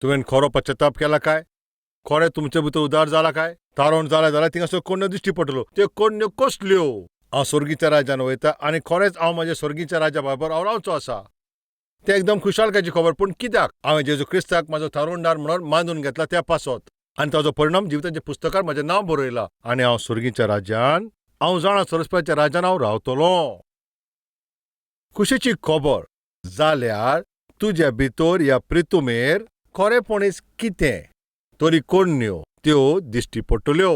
तुवें खरो पश्चाताप केला काय? खरें तुमचे भितर उदार जाला काय? तारण जाला जाल्यार थिंगासर कोण्यो दिश्टी पडटल्यो. त्यो कोण्यो कसल्यो? हांव स्वर्गीच्या राज्यान वयता आनी खरेंच हांव म्हाज्या स्वर्गीच्या राज्या बरोबर हांव रावचो आसा. तें एकदम खुशालकाची खबर. पूण कित्याक? हांवें जेजू क्रिस्ताक म्हाजो तारुणदार म्हणून मानून घेतला त्या पासत. आनी ताजो परिणाम जिविताच्या पुस्तकांत म्हजें नांव बरयलां. आनी हांव स्वर्गीच्या राज्यान, हांव जाणा परमेश्वराच्या राज्यान हांव रावतलों. खुशेची खबर. जाल्यार तुज्या भितर ह्या प्रितुमेर खरेपणीच कितें तरी कोण्यो त्यो दिश्टी पडटल्यो.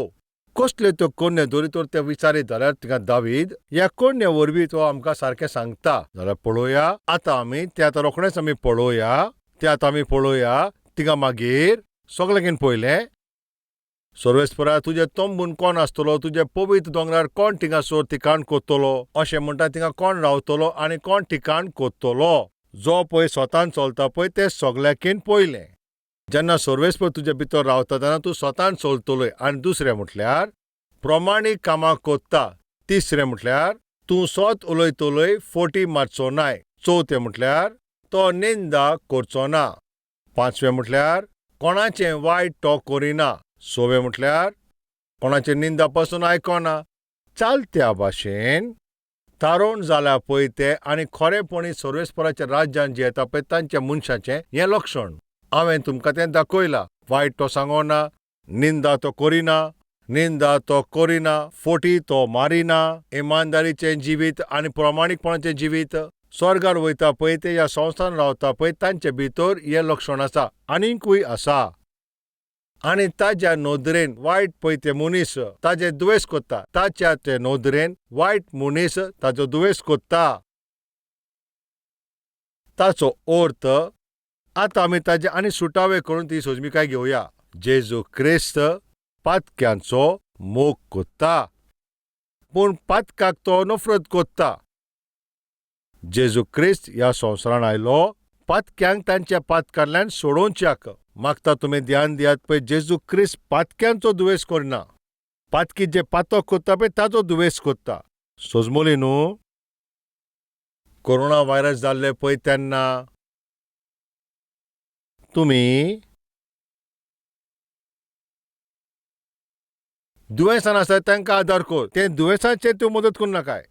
कसल्यो त्यो कोण्यो जरी तर ते विचारीत जाल्यार थिंगा दावीद ह्या कोण्या वरवीं तो आमकां सारकें सांगता. जाल्यार पळोवया आतां आमी रोखडेंच पळोवया. थिंगा मागीर सगळ्याकीन पयलें सर्वेस्परा तुजे तंबून कोण आसतलो, तुजे पवित्र दोंगरार कोण थिंगासर ठिकाण कोत्तलो अशें म्हणटा. थिंगा कोण रावतलो आनी कोण ठिकाण कोत्तलो. जो पळय स्वतान चलता पळय तें सगळ्याकीन पयलें. जेन्ना सर्वेस्पर तुजे भितर रावता तेन्ना तूं स्वतान चलतलोय. आनी दुसरें म्हटल्यार प्रमाणीक कामां कोत्ता. तिसरें म्हटल्यार तूं सोत उलयतलोय फोटी मारचो नाय. चवथें म्हटल्यार तो निंदा करचो ना. पांचवें म्हटल्यार कोणाचें वायट तो करिना. सवें म्हटल्यार कोणाची निंदा पासून आयकना. चालत्या भाशेन तारण जाला पळय ते आनी खरेपणी सर्वेस्पराच्या राज्यान जे येता पळय तांच्या मनशाचें हें लक्षण. हांवें तुमकां तें दाखयलां. वायट तो सांगना, निंदा तो करिना, फोटी तो मारिना, इमानदारीचें जिवीत आनी प्रामाणीकपणाचें जिवीत. स्वर्गार वयता पळय ते ह्या संवसारान रावता पळय तांचे भितर हें लक्षण आसा. आनीकूय आसा. आनी ताज्या नोदरेन वायट पळय ते मनीस ताजे दुयेस कोत्ता. ताच्या ते नोदरेन वायट मनीस ताजो दुयेस कोत्ता. ताचो अर्थ आतां आमी ताजे आनी सुटावे करून ती सोजमीकाय घेवया. जेजू क्रिस्त पातक्यांचो मोग कोत्ता. पूण पातकाक तो नफरत कोत्ता. जेजू क्रिस्त ह्या संवसारान आयलो पातक्यांक तांच्या पातकांतल्यान सोडोवच्याक. मागता तुमी ध्यान दियात पळय जेजू क्रिस्त पातक्यांचो दुयेस करना. पातकी जे पातक कोत्ता पळय ताचो दुयेस कोत्ता. सोजमोली न्हू. कोरोना व्हायरस जाल्ले पळय तेन्ना तुमी दुयेंसान आसात तांकां आदार कर. तें दुयेंसाचेर तूं मदत करूं नाकाय.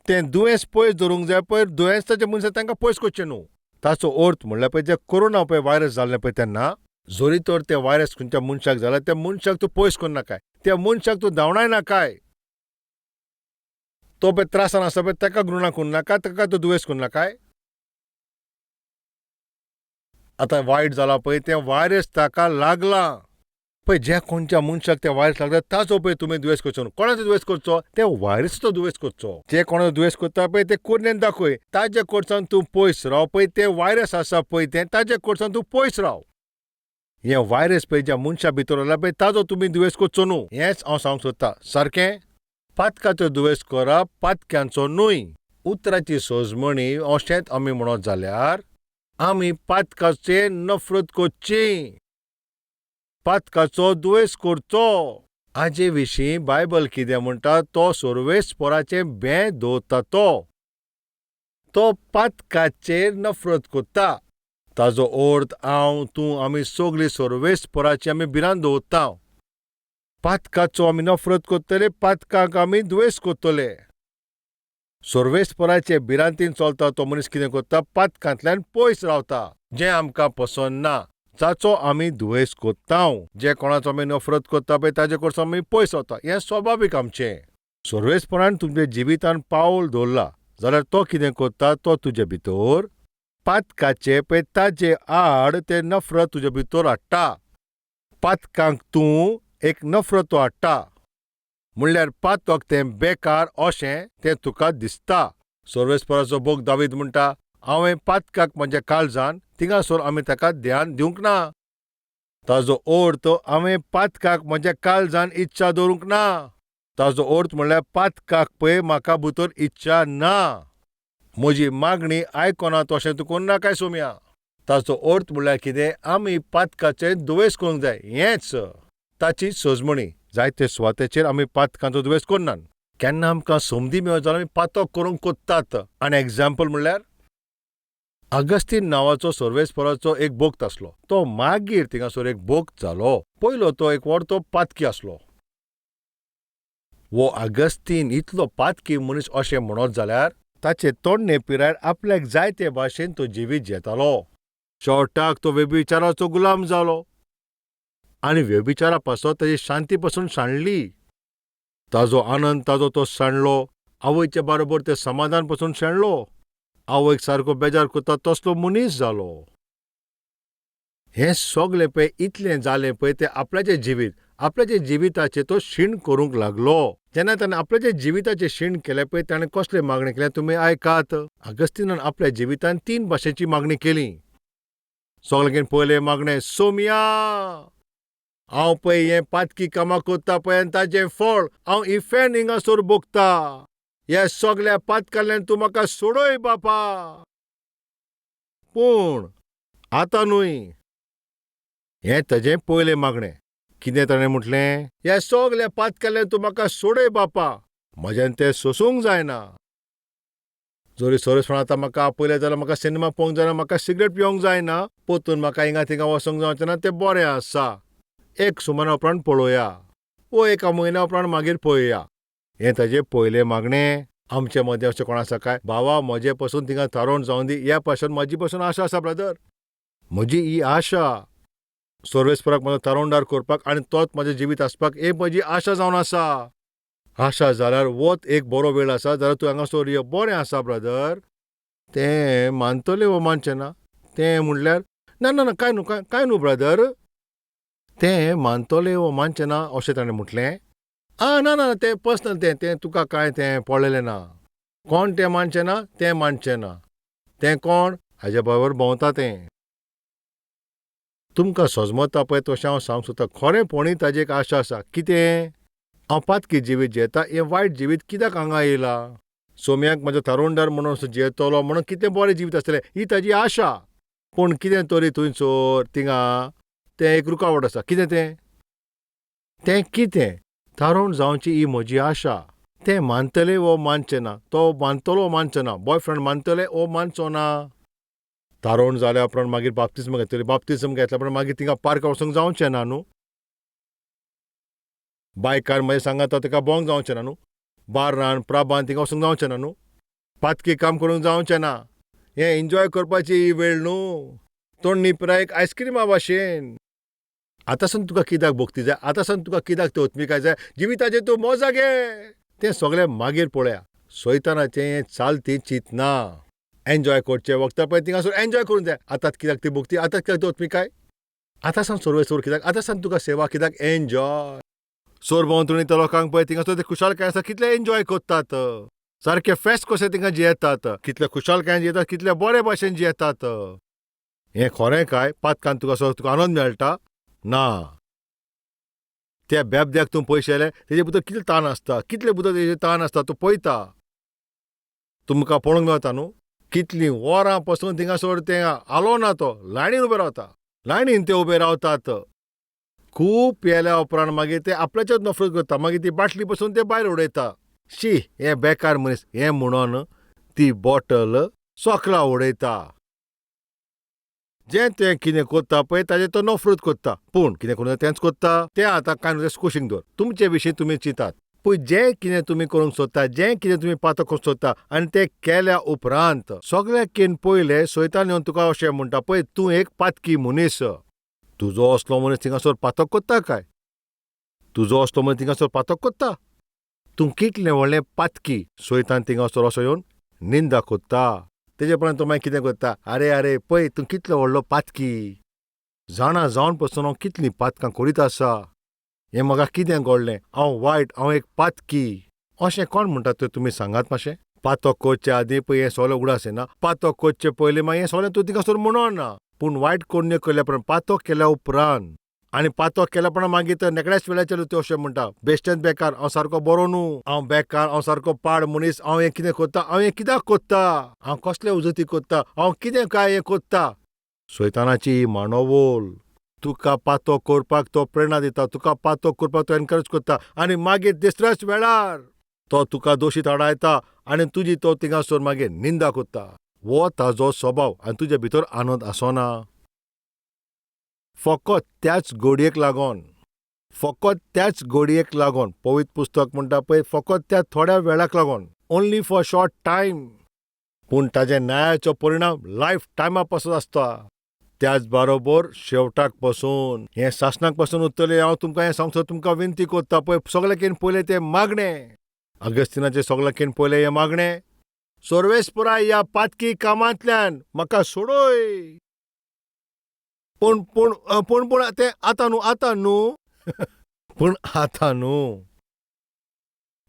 तें दुयेंस पयस धरूंक जाय पळय दुयेंसाचे मनशां तांकां पयस करचें न्हू. ताचो अर्थ म्हणल्यार पळय जे कोरोना पळय व्हायरस जाल्ले पळय तेन्ना जरी तर ते व्हायरस खंयच्या मनशाक जाला त्या मनशाक तूं पयस करूं नाकाय. त्या मनशाक तूं धांवडाय नाकाय. तो पळय त्रासान आसा पळय ताका घृणा करूं नाका, ताका तूं दुयेस करूं नाकाय. आतां वायट जाला पळय तें व्हायरस ताका लागलां पळय. ज्या खंयच्या मनशाक तें व्हायरस लागता ताचो पळय तुमी दुयेस करचो न्हू. कोणाचो दुयेस करचो? त्या व्हायरसाचो दुयेस करचो. जे कोणाचो दुयेस करता पळय ते कुडण्यान दाखय. ताजे कडच्यान तूं पयस राव. पळय ते व्हायरस आसा पळय तें ताजे कडच्यान तूं पयस राव. हें व्हायरस पळय ज्या मनशा भितर आयला पळय ताचो तुमी दुयेस करचो न्हू. हेंच हांव सांगूंक सोदतां. सारकें? पातकाचो दुयेस करप पातक्यांचो न्हूय. उतराची सोजमणी अशेंच आमी म्हणत जाल्यार आमी पातकाचे नफरत करची. पातकाचो दुयेस करचो. हाजे विशीं बायबल कितें म्हणटा तो सर्वेस्पराचें भें दवरता तो पातकाचेर नफरत करता. ताजो अर्थ हांव तूं आमी सगळीं सर्वेस्पराची आमी भिरांत दवरता. पातकाचो आमी नफरत करतले, पातकाक आमी दुयेस करतले. सर्वेस्पराचे भिरांतीन चलता तो मनीस कितें करता? पातकांतल्यान पयस रावता. जें आमकां पसंद ना जाचो आमी दुयेस करता. जे कोणाचो आमी नफरत करता पळय ताजे कडसून आमी पयस रावता. हें स्वाभावीक आमचें. सर्वेस्परान तुमच्या जिवितान पावल दवरला जाल्यार तो कितें करता? तो तुजे भितर पातकाचे पळय ताजे आड तें नफरत तुजे भितर हाडटा. पातकांक तूं एक नफरत हाडटा. म्हणल्यार पातक तें बेकार अशें तें तुका दिसता. सर्वेस्पराचो भोग दावीद म्हणटा हांवें पातकाक म्हज्या काळजान थिंगासर आमी ताका ध्यान दिवंक ना. ताजो अर्थ हांवें पातकाक म्हज्या काळजान इच्छा दवरूंक ना. ताजो अर्थ म्हणल्यार पातकाक पळय म्हाका भितर इच्छा ना. म्हजी मागणी आयकना तशें तूं करना काय सोम्या? ताचो अर्थ म्हणल्यार कितें? आमी पातकाचेर दुयेस करूंक जाय. हेंच ताची सोजमणी. जायते सुवातेचेर आमी पातकांचो दुयेस करनात. केन्ना आमकां संदी मेळत जाल्यार आमी पातक करूंक कोत्तात. आनी एग्जाम्पल म्हणल्यार अगस्तीन नांवाचो सर्वेस्पराचो एक भोक्त आसलो. तो मागीर थिंगासोर एक भोक्त जालो. पयलो तो एक व्हडलो पातकी आसलो. वो अगस्तीन इतलो पातकी मनीस अशें म्हणत जाल्यार ताचे तोंडणे पिरायेर आपल्याक जाय ते भाशेन तो जिवीत जेतालो. शेवटाक तो व्यभिचाराचो गुलाम जालो. आनी व्यभिचारा पासत ताची शांती पासून शाणली. ताजो आनंद ताजो तो सांडलो. आवयचे बरोबर ते समाधान पासून शेणलो. आवयक सारको बेजार करता तसलो मनीस जालो. हें सगलें पळय इतलें जालें पळय तें आपल्याचें जिवीत, आपल्याचे जिविताचे तो शीण करूंक लागलो. जेन्ना ताणें आपल्याचे जिविताचे शीण केलें पळय ताणें कसले मागणी केल्या तुमी आयकात. अगस्तिनान आपल्या जिवितांत 3 भाशेची मागणी केली. सगळ्यांकीन पयलें मागणें, सोमिया, हांव पळय हें पातकी कामां कोत्ता पळय आनी ताचें फळ हांव इफेन हिंगासोर भोगता. ह्या सगल्या पातकांतल्यान तूं म्हाका सोडय बापा. पूण आतां न्हय. हें ताचें पयलें मागणें. कितें ताणें म्हटलें? ह्या सगल्या पातकांतल्यान तूं म्हाका सोडय बापा. म्हज्यान तें सोसूंक जायना. जरी सर्वेस्परान आतां म्हाका आपयलें जाल्यार म्हाका सिनेमा पळोवंक जायना, म्हाका सिगरेट पिवंक जायना, पोतून म्हाका हिंगा थिंगा वचोंक जावचें ना, तें बरें आसा. एक सुमारा उपरांत पळोवया. वो एका म्हयन्या उपरांत मागीर पळोवया. हें ताचें पयलें मागणें. आमचे मदें अशें कोण आसा काय? बाबा म्हजे पासून थिंगा थारोवन जावं दी. ह्या पासून म्हाजी पासून आशा आसा ब्रदर. म्हजी ही आशा. सर्वेस्पराक म्हाजो थारोवणदार करपाक आनी तोच म्हजें जिवीत आसपाक ही म्हजी आशा जावन आसा. आशा जाल्यार वोत एक बरो वेळ आसा जाल्यार तूं हांगासर यो. बरें आसा ब्रदर. तें मानतलें वो मानचें ना? तें म्हणल्यार ना ना ना काय न्हू ब्रदर. तें मानतलें वो मानचें ना अशें ताणें म्हटलें. ना ना तें पर्सनल तें तुका कांय तें पडलेलें ना. कोण तें मानचें ना तें मानचें ना. तें कोण? हाज्या बरोबर भोंवता तें. तुमकां सजमता पळय तशें हांव सांगूंक सोदतां. खरेंपणी ताजी एक आशा आसा. कितें? हांव पातकी जिवीत जियेता. हें वायट जिवीत कित्याक हांगा येयलां? सोम्याक म्हजो थारोवणदार म्हणून जियेतलो म्हणून कितें बरें जिवीत आसतलें ही ताजी आशा. पूण कितें तरी थंयसर थिंगा तें एक रुकावट आसा. कितें तें? तें कितें? थारोवन जावची ही म्हजी आशा. तें मानतलें वो मानचें ना. तो मानतलो वो मानचो ना. बॉयफ्रेंड मानतलें वो मानचो ना. थारोवन जाल्या उपरांत मागीर बाप्तिस्म घेतली. बाप्तिस्म घेतल्या उपरांत मागीर थिंगा पार्कां वचूंक जावचें ना न्हू. बायकार म्हज्या सांगात ताका भोंवंक जावचें ना न्हू. बार्रान प्राबान थिंगा वचूंक जावचें ना न्हू. पातकी काम करूंक जावचें ना. हें एन्जॉय करपाची ही वेळ न्हू. तोंडणी पिरायेक आयस्क्रिमा भाशेन. आतां सावन तुका कित्याक भोगती जाय? आतां सावन तुका कित्याक तें ओतमिकाय जाय? जिविताचेर तूं मोजा घे. तें सगळें मागीर पळोवया. सैतानाचें हें चालती चिंत ना. एन्जॉय करचें वखदां पळय थिंगासर एन्जॉय करूंक जाय. आतां कित्याक ती भोगती? आतां कित्याक ती ओतमिकाय? आतां सावन सर्वेसर कित्याक? आतां सावन तुका सेवा कित्याक? एन्जॉय. सोर भोंवतणी त्या लोकांक पळय थिंगासर ते खुशालकाय आसा कितले एन्जॉय करतात. सारके फेस्त कशें थिंगा जियेतात. कितले खुशालकायेन जियेतात, कितले बरे भाशेन जियेतात. हें खरें काय? पातकान तुका आनंद मेळटा? ना. त्या बेबद्याक तूं पयशे येले तेजे भितर कितले ताण आसता, कितले भितर तेजे ताण आसता तूं पळयता. तुमकां पळोवंक मेळटा न्हू. कितलीं वरां पासून थिंगासर तें आलो ना तो लायनीन उबे रावता. लायनीन ते उबे रावतात. खूब पियेल्या उपरांत मागीर ते आपल्याचेच नफरत करता. मागीर ती बाटली पासून ते भायर उडयता. शी हें बेकार मनीस हें म्हणून ती बॉटल सोकला उडयता. जें तें कितें कोत्ता पळय ताजेर तो नफरत करता. पूण कितें करून तेंच कोत्ता. तें आतां कांय न्हू तें कुशीक दवर. तुमचे विशीं तुमी चिंतात. पूण जें कितें तुमी करूंक सोदता, जें कितें तुमी पातक करूंक सोदता आनी तें केल्या उपरांत सगळ्याकीन पयलें सैतान येवन तुका अशें म्हणटा पळय तूं एक पातकी मनीस. तुजो असलो मनीस थिंगासर पातक कोत्ता काय? तुजो असलो मनीस थिंगासर पातक कोत्ता? तूं कितलें व्हडलें पातकी. सैतान थिंगासर असो येवन निंदा कोत्ता. तेजे उपरांत तो मागीर कितें करता? आरे पळय तूं कितलो व्हडलो पातकी. जाणा जावन पासून हांव कितलीं पातकां करीत आसा. हें म्हाका कितें घडलें? हांव वायट, हांव एक पातकी. अशें कोण म्हणटा तें तुमी सांगात मातशें. पातक करचे आदीं पळय हें सगळें उगडास येना. पातक करचे पयलीं मागीर हें सगळें तूं थिंगासर म्हणना. पूण वायट कोन्यो केल्या उपरांत पातक केल्या उपरांत आनी पातक केल्या उपरांत मागीर तर नेकळ्याच वेळाचेर त्यो अशें म्हणटा बेश्टेच बेकार, हांव सारको बरो न्हू, हांव बेकार, हांव सारको पाड मनीस, हांव हें कितें कोत्ता, हांव हें कित्याक कोत्ता, हांव कसले उजती कोत्ता, हांव कितें काय हें कोत्ता. सैतानाची मांडोवळ. तुका पातक करपाक तो प्रेरणा दिता, तुका पातक करपाक तो एनकरेज करता आनी मागीर तिसऱ्याच वेळार तो तुका दोशी थारायता आनी तुजी तो थिंगासर मागीर निंदा कोत्ता. वो ताजो स्वभाव आनी तुजे भितर आनंद आसोना. फकत त्याच घडयेक लागून, फकत त्याच घडयेक लागून पवित्र पुस्तक म्हणटा पळय, फकत त्या थोड्या वेळाक लागून, ओन्ली फॉर शॉर्ट टायम. पूण ताजे न्यायाचो परिणाम लायफ टायमा पासून आसता. त्याच बरोबर शेवटाक पासून. हें सासणाक पासून उत्तरले हांव तुमकां हें सांगता, तुमकां विनंती कोत्ता पळय, सगळ्याकीन पयलें तें मागणें. अगस्तिनाचें सगळ्याकीन पयलें हें मागणें, सर्वेस्परा ह्या पातकी कामांतल्यान म्हाका सोडय. पूण पूण पूण पूण तें आतां न्हू पूण आतां न्हू.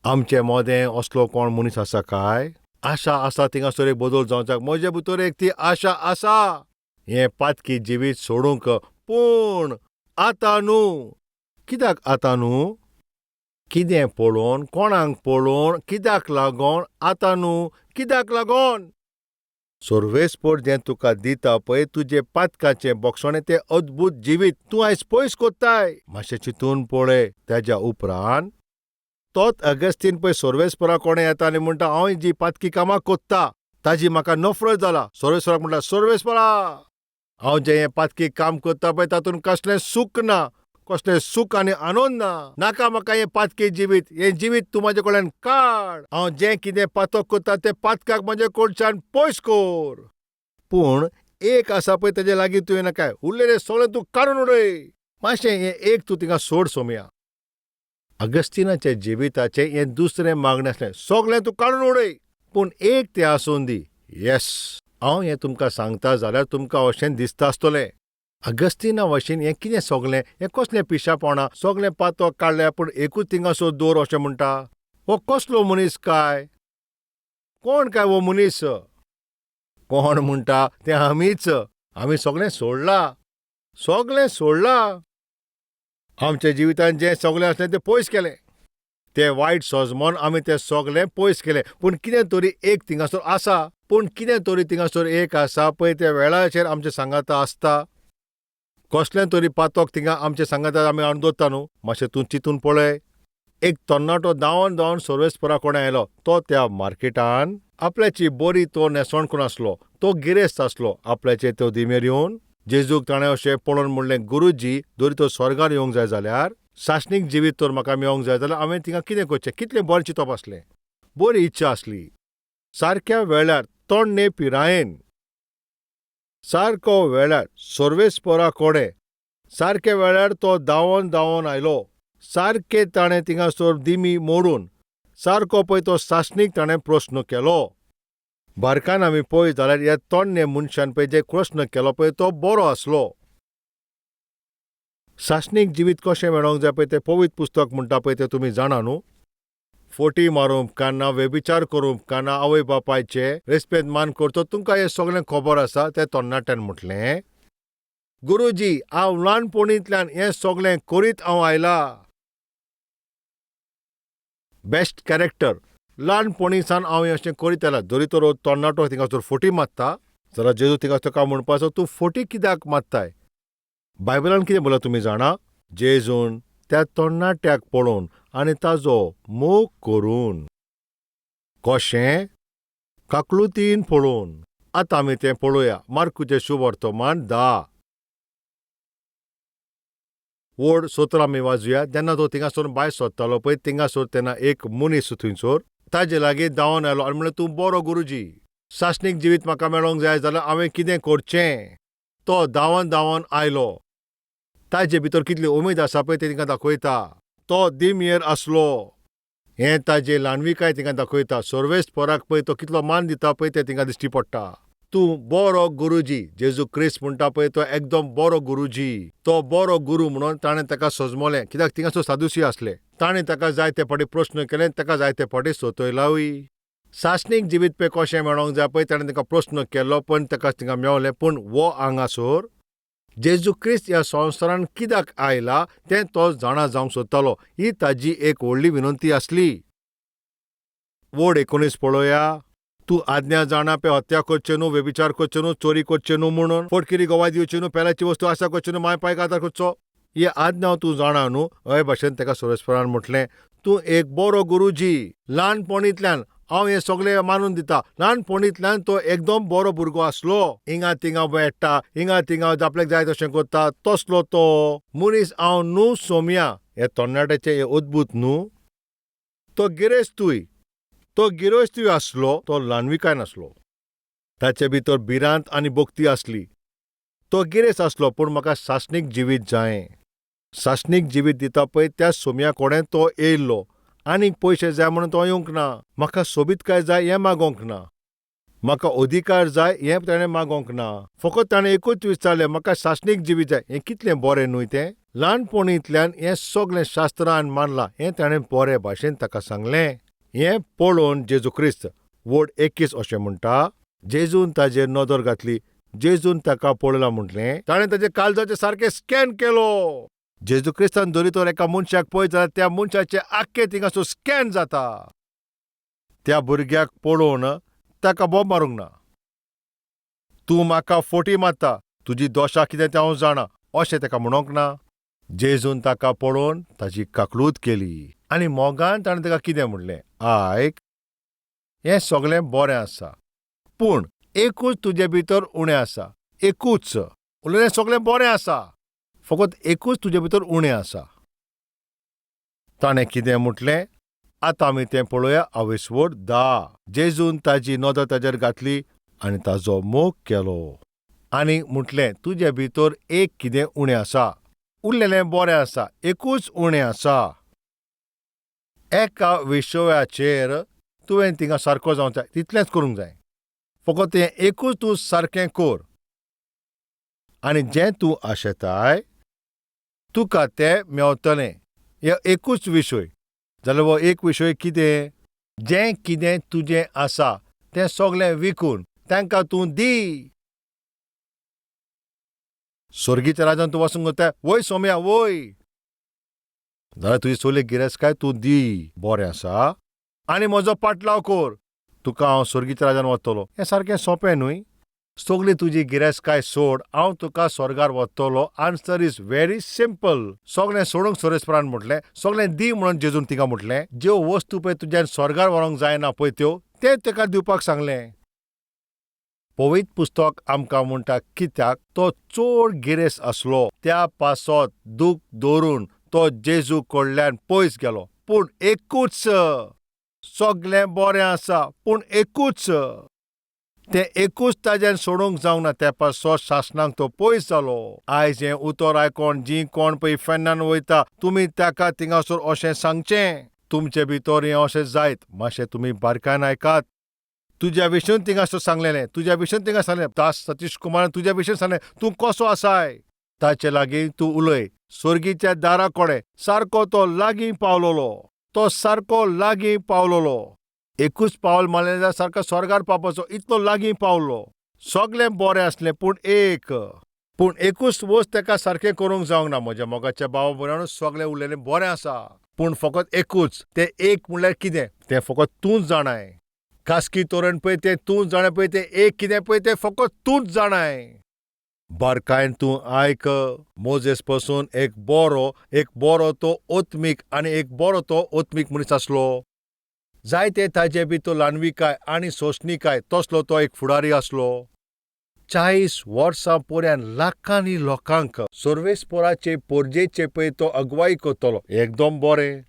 आमचे मोदें असलो कोण मनीस आसा काय? आशा आसा थिंगासर एक बदल जावंक. म्हजे भितर एक ती आशा आसा, हें पातकी जिवीत सोडूंक. पूण आतां न्हू. कित्याक आतां न्हू? कितें पळोवन, कोणाक पळोवन, कित्याक लागून आतां न्हू? कित्याक लागून? सर्वेस्पर जें तुका दिता पळय, तुजें पातकाचें बोगसणें, तें अद्भुत जिवीत तूं आयज पयस कोत्ताय. मातशें चिंतून पळय. ताच्या उपरांत तोच अगस्तीन पळय सर्वेस्परा कोणें येता आनी म्हणटा, हांव जी पातकी कामां कोत्ता ताजी म्हाका नफरत जाला. सर्वेस्पराक म्हणटा, सर्वेस्परा, हांव जें हें पातकी काम कोत्ता पळय तातूंत कसलें सूख ना, कसलें सूख आनी आनंद ना. नाका म्हाका हें पातकी जिवीत. हें जिवीत तूं म्हाजे कडल्यान काड. हांव जें कितें पातक कोत्ता तें पातकाक म्हाजे कडच्यान पयस कोर. पूण एक आसा पळय, तेजे लागीं तुवें नाका, उरलेलें सगळें तूं काडून उडय. मातशें हें एक तूं थिंगा सोड सोमया. अगस्तिनाचे जिविताचें हें दुसरें मागणें आसलें, सगळें तूं काडून उडय. पूण एक तें आसून दी. येस, हांव हें तुमकां सांगता जाल्यार तुमकां अशें दिसता आसतलें, अगस्तिना भाशेन हें कितें सगळें, हें कसलें पिशापणां, सगळें पातक काडल्या पूण एकूच थिंगासर दवर अशें म्हणटा. हो कसलो मनीस काय? कोण काय हो मनीस? कोण म्हणटा तें आमीच. आमी सगळें सोडलां, सगळें सोडलां. आमच्या जिवितांत जें सगळें आसलें तें पयस केलें. तें वायट सोजमोन आमी तें सगळें पयस केलें. पूण कितें तरी एक थिंगासर आसा. पूण कितें तरी थिंगासर एक आसा पळय, त्या वेळाचेर आमचे सांगाता आसता. कसलें तरी पातक थिंगा आमचे सांगाता आमी हाडून दवरता न्हू. मातशें तूं चिंतून पळय. एक तरणाटो धांवन धांवन सर्वेस्परा कोणें आयलो. तो त्या मार्केटान आपल्याची बरी तो न्हेसवण करून आसलो. तो गिरेस्त आसलो. आपल्याचे तो दिमेर येवन जेजूक ताणें अशें पळोवन म्हणलें, गुरुजी, जरी तो स्वर्गार येवंक जाय जाल्यार, सासणीक जिवीत तर म्हाका मेळोंक जाय जाल्यार हांवें थिंगा कितें करचें? कितलें बरें चिंतप आसलें. बरी इच्छा आसली. सारक्या वेळार तोंडे पिरायेन, सारको वेळार सर्वेस्परा कोणें, सारक्या वेळार तो धांवन धांवन आयलो. सारकें ताणें थिंगासर दिमी मोडून, सारको पळय तो सासणीक ताणें प्रस्न केलो. बारकान आमी पळयत जाल्यार ह्या तोंडे मनशान पळय जे प्रस्न केलो पळय तो बरो आसलो. सासणीक जिवीत कशें मेळोंक जाय पळय तें पवित्र पुस्तक म्हणटा पळय तें तुमी जाणा न्हू. फोटी मारूं उपकारना, व्यभिचार करूं उपकारना, आवय बापायचे रेस्पेद मान करचो, तुमकां हें सगळें खबर आसा. त्या तरणाट्यान म्हटलें, गुरुजी, हांव ल्हानपणींतल्यान हें सगळें करीत हांव आयला. Best character. ल्हानपणीसान हांव हें अशें करीत आयलां. जरी तर तरणाटो थिंगासर फोटी मारता जाल्यार जेजू थिंगासर काय म्हणपाचो, तूं फोटी कित्याक मारताय? बायबलान कितें बरयलां तुमी जाणा? जेजून त्या तरणाट्याक पळोवन आनी ताजो मोग करून. कशें? काकलुतीन पळोवन. आतां आमी तें पळोवया. मार्कूचें शुभ वर्तमान 10 वड 17 आमी वाजुया. जेन्ना तो थिंगासर भायर सरतालो पळय, थिंगासर तेन्ना एक मनीस थंयसर ताजे लागीं धांवन आयलो आनी म्हणलें, तूं बरो गुरुजी, सासणीक जिवीत म्हाका मेळोंक जाय जाल्यार हांवें कितें करचें? तो धांवन धांवन आयलो. ताजे भितर कितली उमेद आसा पळय तें तिंका दाखयता. तो दिमयेर आसलो. हें ताजे ल्हानविकाय तिंका दाखयता. सर्वेस्पराक पळय तो कितलो मान दिता पळय तें तिंका दिश्टी पडटा. तूं बरो गुरुजी. जेजू क्रिस्त म्हणटा पळय तो एकदम बरो गुरुजी. तो बरो गुरू म्हणून ताणें ताका सजमोलें. कित्याक थिंगासर सादुशी आसले. ताणें ताका जायते फावटी प्रस्न केले, ताका जायते फावटी सतयलावूय. सासणीक जिवीत पळय कशें मेळोंक जाय पळय ताणें ताका प्रस्न केलो, पण ताका थिंगा मेळलें. पूण वो हांगासर जेजू क्रिस्त ह्या संवसारान कित्याक आयला तें तो जाणा जावंक सोदतालो. ही ताजी एक व्हडली विनंती आसली. वड 19 पळोवया. तूं आज्ञा जाणा पळय, हत्या करचें न्हू, व्यभिचार करचें न्हू, चोरी करचें न्हू म्हणून, फटकिरी गोवाय दिवची न्हू, पेल्याची वस्तू आशा करची न्हू, माय पायक आदार करचो. ही आज्ञा तूं जाणा न्हू. हे भाशेन ताका सर्वेस्परान म्हटलें, तूं एक बरो गुरुजी. ल्हानपणींतल्यान हांव हें सगळें मानून दिता. ल्हानपणींतल्यान तो एकदम बरो भुरगो आसलो. हिंगा थिंगा वेट्टा, हिंगा थिंगा आपल्याक जाय तशें करता, तसलो तो मनीस हांव न्हू सोम्या. हे तरणाट्याचें हें अद्भुत न्हू. तो गिरेस्तूय आसलो, तो ल्हानविकाय नासलो. ताचे भितर भिरांत आनी भक्ती आसली. तो गिरेस्त आसलो, पूण म्हाका सासणीक जिवीत जायें. सासणीक जिवीत दिता पळय त्या सोम्या कोडें तो येयल्लो. आनीक पयशे जाय म्हणून तो येवंक ना. म्हाका सोबीतकाय जाय हें मागोंक ना. म्हाका अधिकार जाय हें ताणें मागोंक ना. फकत ताणें एकूच विचारलें, म्हाका सासणीक जिवीत जाय. हें कितलें बरें न्हय तें. ल्हानपणींतल्यान हें सगळें शास्त्रान मानलां हें ताणें बरे भाशेन ताका सांगलें. हें पळोवन जेजू क्रिस्त वड 21 अशें म्हणटा, जेजून ताजेर नदर घातली. जेजून ताका पळयलां म्हटलें. ताणें ताचे काळजाचें सारकें स्कॅन केलो. जेजू क्रिस्तान जरी तर एका मनशाक पळयत जाल्यार त्या मनशाचें आख्खें थिंगासर स्कॅन जाता. त्या भुरग्याक पळोवन ताका बोब मारूंक ना. तूं म्हाका फोटी मारता, तुजी दोशा कितें तें हांव जाणा अशें ताका म्हणोंक ना. जेजून ताका पळोवन ताची काकलूत केली. आनी मोगान ताणें ताका कितें म्हणलें, आयक, हें सगळें बरें आसा, पूण एकूच तुजे भितर उणें आसा. एकूच. उरलेलें सगळें बरें आसा, फकत एकूच तुजे भितर उणें आसा. ताणें कितें म्हटलें, आतां आमी तें पळोवया. 10. जेजून ताजी नदर ताजेर घातली आनी ताजो मोग केलो. आनी म्हटलें, तुजे भितर एक कितें उणें आसा. उरलेलें बरें आसा, एकूच उणें आसा. एका विशयाचेर तुवें थिंगा सारको जावंक जाय, तितलेंच करूंक जाय. फकत हें एकूच तूं सारकें कर. आनी जें तूं आशेताय तुका तें मेवतलें. हे एकूच विशय. जाल्यार हो एक विशय कितें? जें कितें तुजें आसा तें सगळें विकून तांकां तूं दी. स्वर्गीच्या राज्यांत तूं वचूंक वता, वय सोम्या वय. जाल्यार तुजी सगळी गिरेस्तकाय तूं दी. बरें आसा. आनी म्हजो पाटलाव कर, तुका हांव स्वर्गीच्या राज्यांत व्हरतलो. हें सारकें सोंपें न्हय. सगळी तुजी गिरेस्तकाय सोड, हांव तुका स्वर्गार व्हरतलो. Answer is very simple. सगळें सोडूंक सोरेस्परान म्हटलें, सगळें दी म्हणून जेजून तिका म्हटलें. ज्यो वस्तू पळय तुज्यान स्वर्गार व्हरोंक जायना पळय त्यो, तें ताका दिवपाक सांगलें. पवित्र पुस्तक आमकां म्हणटा, कित्याक तो चड गिरेस्त आसलो त्या पासत दूख दवरून तो जेजू कडल्यान पयस गेलो. पूण एकूच. सगळें बरें आसा, पूण एकूच. तें एकूच ताज्यान सोडूंक जावंक ना. त्या पासत शासनाक तो पयस जालो. आयज हें उतर आयकोन जीं कोण पळय फेन्नान वयता, तुमी ताका थिंगासर अशें सांगचें, तुमचे भितर हें अशें जायत, मातशें तुमी बारकायन आयकात. तुज्या विशयीं थिंगासर सांगलेलें, तुज्या विशयीं थिंगा सांगलें. दास सतीश कुमारान तुज्या विशयीं सांगलें, तूं कसो आसाय. ताचे लागीं तूं उलय. स्वर्गीच्या दारा कडेन सारको तो लागीं पावलोलो. तो सारको लागीं पावलोलो. एकूच पावल मारलें जाल्यार सारको स्वर्गार पावपाचो, इतलो लागीं पावलो. सगळें बरें आसलें, पूण एकूच वस्त ताका सारकें करूंक जावंक ना. म्हज्या मोगाच्या भावा भयणांनो, सगळें उरलेलें बरें आसा, पूण फकत एकूच. तें एक म्हणल्यार कितें तें फकत तूंच जाणाय. खासगी तोरण पळय तें तूंच जाणाय पळय. तें एक कितें पळय तें फकत तूंच जाणाय. बारकायन तूं आयक. मोजेस पासून एक बरो तो ओत्मीक आनी एक बरो तो ओत्मीक मनीस आसलो. जायते ताजे भितर ल्हानविकाय आनी सोंसणीकाय, तसलो तो एक फुडारी आसलो. 40 वर्सां पर्यंत लाखांनी लोकांक सर्वेस्पराचे पोरजेचे पळय तो अगवाई करतलो. एकदम बरें.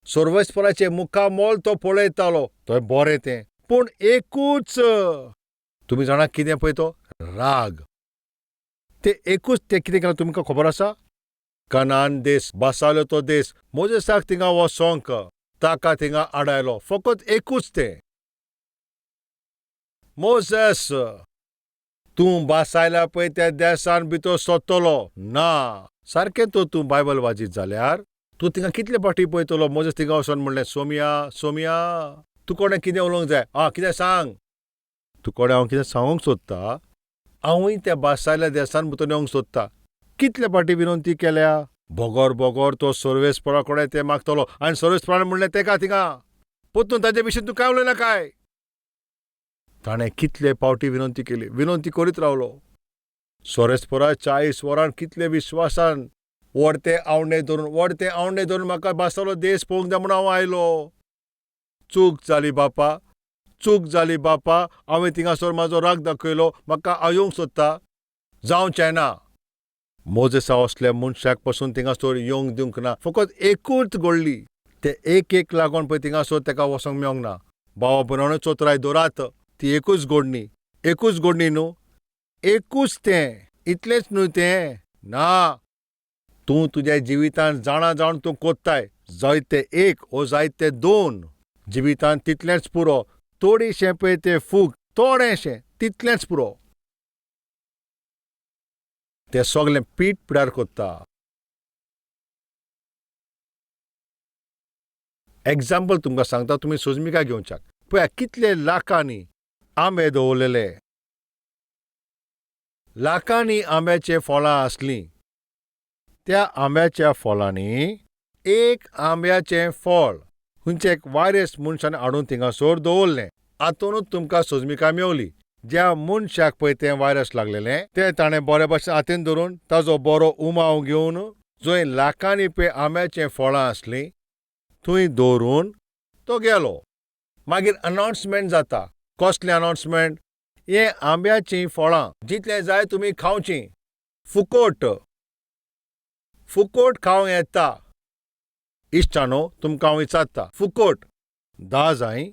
सर्वेस्पराचे मुखामोल तो पळयतालो, थंय बरें तें. पूण एकूच. तुमी जाणा कितें पळय तो? राग. तें एकूच तें कितें केलां तुमकां खबर आसा? कनान देश, बसालो तो देश, मोजेसाक थिंगा वसोंक ताका थिंगा आडायलो. फकत एकूच तें. मोजेस, तूं बासायला पळय त्या देशान भितर सोदतलो ना. सारकें तर तूं बायबल वाजीत जाल्यार तूं थिंगा कितले फावटी पळयतलो मोजेस थिंगा वचोन म्हणलें, सोम्या तूं कोणें कितें उलोवंक जाय, कितें सांग. तूं कोणें हांव कितें सांगूंक सोदता, हांवूय त्या बासायल्या देशान भितर येवंक सोदता. कितले फावटी विनंती केल्या. बोगोर तो सर्वेस्परा कडेन तें मागतलो आनी सर्वेस्परान म्हणलें तेका थिंगा, पोत्तून ताजे विशीं तूं काय उलयना काय. ताणें कितले फावटी विनंती करीत रावलो. सर्वेस्परा 40 वरां कितले विश्वासान व्हडते आवंडे धरून म्हाका बासालो देश पळोवंक जाय म्हणून हांव आयलो. चूक जाली बापा, चूक जाली बापा. हांवें थिंगासर म्हाजो राग दाखयलो. म्हाका हांव येवंक सोदता. जावचें ना. मोजेसा असल्या मनशाक पासून थिंगासर येवंक दिवंक ना. फकत एकूच घडली. ते एक लागून पळय थिंगासर ताका वसोंक मेळोंक ना. भावा भयणानो चोतराय दोरात. ती एकूच घडणी न्हू. एकूच तें. इतलेंच न्हू तें. ना. तूं तुज्या जिवितांत जाणा जावन तूं कोत्ताय. जायते एक ओ जायते दोन. जिवितांत तितलेंच पुरो. थोडीशें पळय तें फूग. थोडेशें. तितलेंच पुरो. तें सगलें पीठ पिड्यार कोत्ता. एग्जाम्पल तुमकां सांगता, तुमी सोजमिका घेवच्याक. पळया कितले लाखांनी आंबे दवरलेले. लाखांनी आंब्याचें फळां आसलीं. त्या आंब्याच्या फळांनी एक आंब्याचें फळ खंयचें वायरस मनशान हाडून थिंगासर दवरलें. हातूंतच तुमकां सोजमिका मेवली. ज्या मनशाक पळय तें वायरस लागलेलें तें ताणें बरे भाशेन हातीन धरून ताजो बरो उमाव घेवन जंय लाखांनी पळय आंब्याचें फळां आसलीं थंय दवरून तो गेलो. मागीर अनाउन्समेंट जाता. कसलें अनाउन्समेंट? हें आंब्याचीं फळां जितलें जाय तुमी खावचीं. फुकट. फुकट खावं येता. इश्टानो, तुमकां हांव विचारता, फुकट 10 जाय,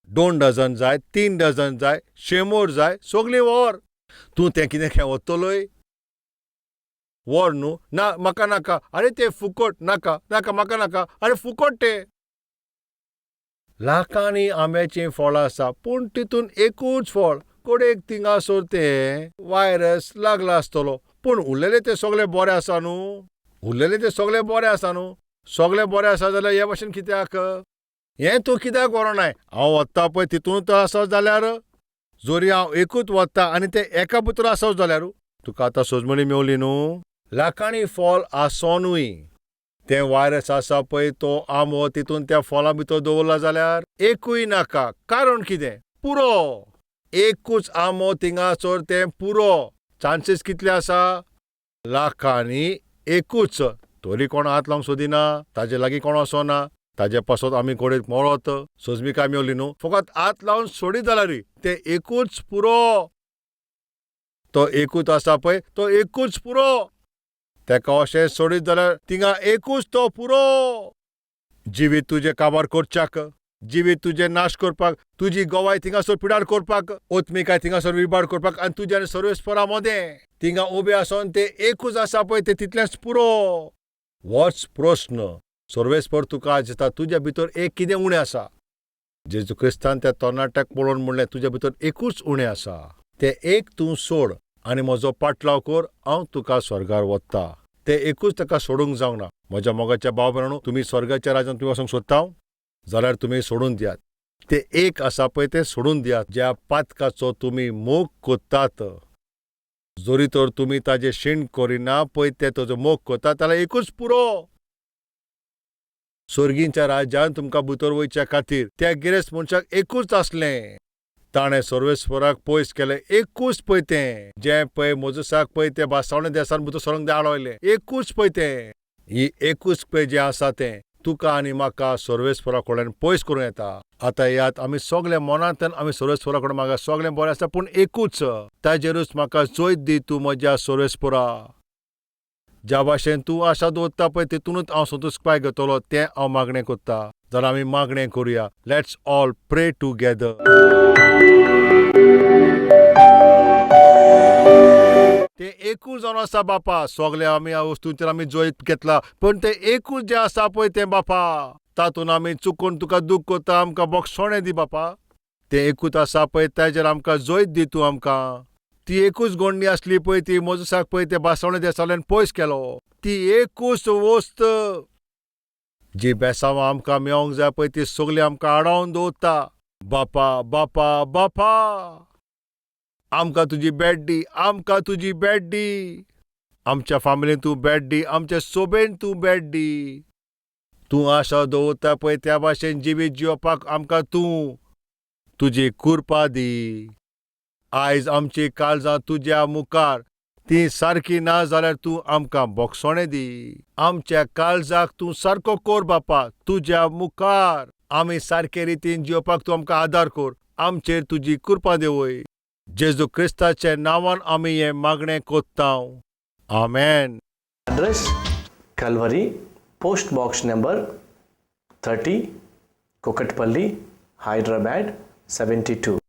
2 डझन जाय, 3 डझन जाय, 100 जाय, सगळीं व्हर. तूं तें कितें खंय व्हरतलोय? व्हर न्हू. ना म्हाका नाका. आरे तें फुकट. नाका नाका म्हाका नाका. आरे फुकट तें. लाखांनी आंब्याचीं फळां आसा पूण तितून एकूच फळ. कडेक थिंगासर तें वायरस लागला आसतलो. पूण उरलेलें तें सगळें बरें आसा न्हू. सगळें बरें आसा जाल्यार हे भाशेन कित्याक? हें तूं कित्याक व्हरोनाय? हांव वत्ता पळय तितूनच आसा जाल्यार. जोरी हांव एकूच वत्ता आनी तें एका भितर आसा जाल्यार. तुका आतां सोजमणी मेवली न्हू. लाखांनी फळ आसोनूय तें वायरस आसा पळय तो आंबो तितून त्या फळां भितर दवरला जाल्यार एकूय नाका. कारण कितें? पुरो. एकूच आंबो थिंगासर तें पुरो. चान्सीस कितले आसा? लाखांनी एकूच. तरी कोण हात लावंक सोदिना. ताजे लागीं कोण वसोना. ताजे पासत आमी कडेन मरत. सोजमिका मेवली न्हू. फकत हात लावन सोडीत जाल्यार तें एकूच पुरो. तो एकूच आसा पळय तो एकूच पुरो. तेका अशें सोडीत जाल्यार थिंगा एकूच तो पुरो. जिवीत तुजें काबार करच्याक, जिवीत तुजें नाश करपाक, तुजी गोवाय थिंगासर पिड्यार करपाक, ओत्मिकाय थिंगासर विबाड करपाक आनी तुजें आनी सर्वेस्परा मदें थिंगा उबें आसोन तें एकूच आसा पळय तें तितलेंच पुरो. होच प्रस्न सर्वेस्पर तुका आज दिता. तुज्या भितर एक कितें उणें आसा? जेजू क्रिस्तान त्या तरणाट्याक पळोवन म्हणलें तुज्या भितर एकूच उणें आसा. तें एक तूं सोड आनी म्हजो पाटलाव कर. हांव तुका स्वर्गार व्हरतां. तें एकूच ताका सोडूंक जावंक ना. म्हज्या मोगाच्या भाव भयणांनो, तुमी स्वर्गाच्या राज्यांत तुमी वचूंक सोदता जाल्यार तुमी सोडून दियात. तें एक आसा पळय तें सोडून दियात. ज्या पातकाचो तुमी मोग कोत्तात, जोरी तर तुमी ताजें शीण करिना पळय तें ताजो मोग कोत्तात जाल्यार एकूच पुरो. स्वर्गींच्या राज्यांत तुमकां भितर वयच्या खातीर त्या गिरेस्त मनशाक एकूच आसलें. ताणें सर्वेस्पराक पयस केलें. एकूच पळय तें. जें पळय मोजेसाक पळय तें बासावणे देसान भितर सरोंक आडवयलें. एकूच पळय तें. ही एकूच पळय जें आसा तें तुका आनी म्हाका सर्वेस्परा कडल्यान पयस करूं येता. आतां याद आमी सगळे मनांतल्यान आमी सर्वेस्परा कडेन मागया. सगळें बरें आसा पूण एकूच. ताजेरूच म्हाका जैत दी तूं म्हज्या सर्वेस्परा. ज्या भाशेन तूं आशा दवरता पळय तितूनच हांव संतुश्टपाय घेतलो तें हांव मागणें कोत्ता. जाल्यार आमी मागणें करुया. लेट्स ऑल प्रे टुगेदर. तें एकूच जावन आसा बापा. सगळे आमी ह्या वस्तूंचेर आमी जैत घेतला पण तें एकूच जें आसा पळय तें बापा. तातूंत आमी चुकून तुका दूख करता. आमकां बोगसोणें दी बापा. तें एकूच आसा पळय ताजेर आमकां जैत दी तूं आमकां. ती एकूच गोडणी आसली पळय ती मोजेसाक पळय ते बासावणे देसावयल्यान पयस केलो. ती एकूच वस्त जी बेसांवां आमकां मेळोंक जाय पळय ती सगळीं आमकां आडावन दवरता. बापा बापा बापा. आमकां तुजी भेट दी. आमकां तुजी भेट दी. आमच्या फामिलीन तूं भेट दी. आमच्या सोबेन तूं भेट दी. तूं आशा दवरता पळय त्या भाशेन जिवीत जिवपाक आमकां तूं तुजी कृपा दी. आयज आमची काळजां तुज्या मुखार ती सारकी ना जाल्यार तूं आमकां बोगसोणें दी. आमच्या काळजाक तूं सारको कर बापा तुज्या मुखार. आमी सारके रितीन जिवपाक तूं आमकां आदार कर. आमचेर तुजी कृपा देवय. जेजू क्रिस्ताच्या नांवान आमी हें मागणें कोत्तांव. आमेन. Address Calvary, Post Box number 30, Kokatpalli, Hyderabad 72.